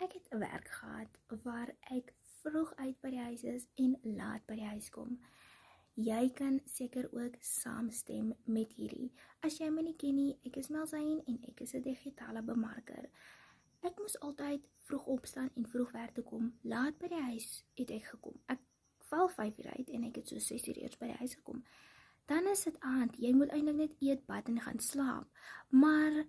Ek het 'n werk gehad waar ek vroeg uit by die huis is en laat by die huis kom. Jy kan seker ook saamstem met hierdie. As jy my nie ken nie, ek is Melzain en ek is 'n digitale bemarker. Ek moes altyd vroeg opstaan en vroeg werk toe kom. Laat by die huis het ek gekom. Ek val 5 uur uit en ek het so 6 uur eers by die huis gekom. Dan is dit aand, jy moet eintlik net eet, bad en gaan slaap. Maar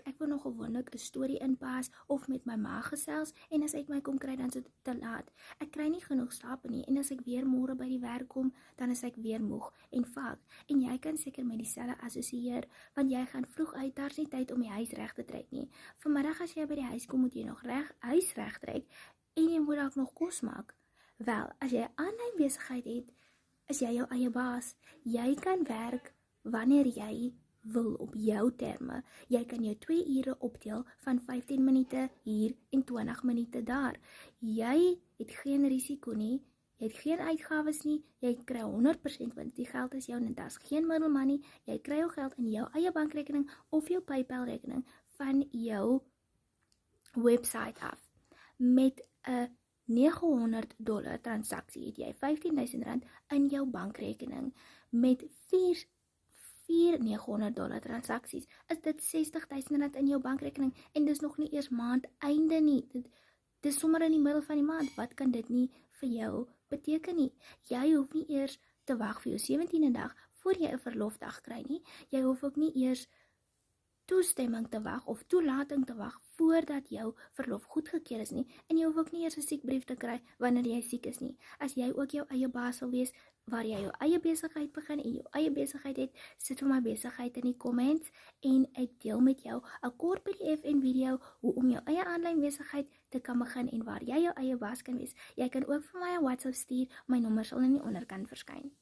ek wil nog gewoonlik 'n storie inpas of met my ma gesels en as ek my kom kry dan is dit te laat. Ek kry nie genoeg slaap nie en as ek weer môre by die werk kom, dan is ek weer moeg en vaak. En jy kan seker met dieselfde assosieer want jy gaan vroeg uit, daar's nie tyd om die huis reg te trek nie. Vanmiddag as jy by die huis kom, moet jy nog huis reg trek en jy moet dalk nog kos maak. Wel, as jy 'n aanlyn besigheid het, is jy jou eie baas. Jy kan werk wanneer jy wil op jou terme. Jy kan jou 2 ure opdeel van 15 minute hier en 20 minute daar. Jy het geen risiko nie, jy het geen uitgawes nie, jy kry 100% want die geld is jou en daar's geen middelman nie. Jy kry jou geld in jou eie bankrekening of jou PayPal rekening van jou website af. Met 'n $900 transaksie het jy R15,000 in jou bankrekening. Met 4 $900 transaksies is dit R60,000 in jou bankrekening en dis nog nie eers maand einde nie. Dis sommer in die middel van die maand. Wat kan dit nie vir jou beteken nie? Jy hoef nie eers te wag vir jou 17de dag voor jy 'n verlofdag kry nie. Jy hoef ook nie eers toestemming te wag of toelating te wag voordat jou verlof goedgekeur is nie en jy hoef ook nie eers 'n siekbrief te kry wanneer jy siek is nie. As jy ook jou eie baas wil wees, waar jy jou eie besigheid begin en jou eie besigheid het, sit vir my besigheid in die comments en ek deel met jou 'n kort PDF en video hoe om jou eie aanlyn besigheid te kan begin en waar jy jou eie baas kan wees. Jy kan ook vir my 'n WhatsApp stuur, my nommer sal in die onderkant verskyn.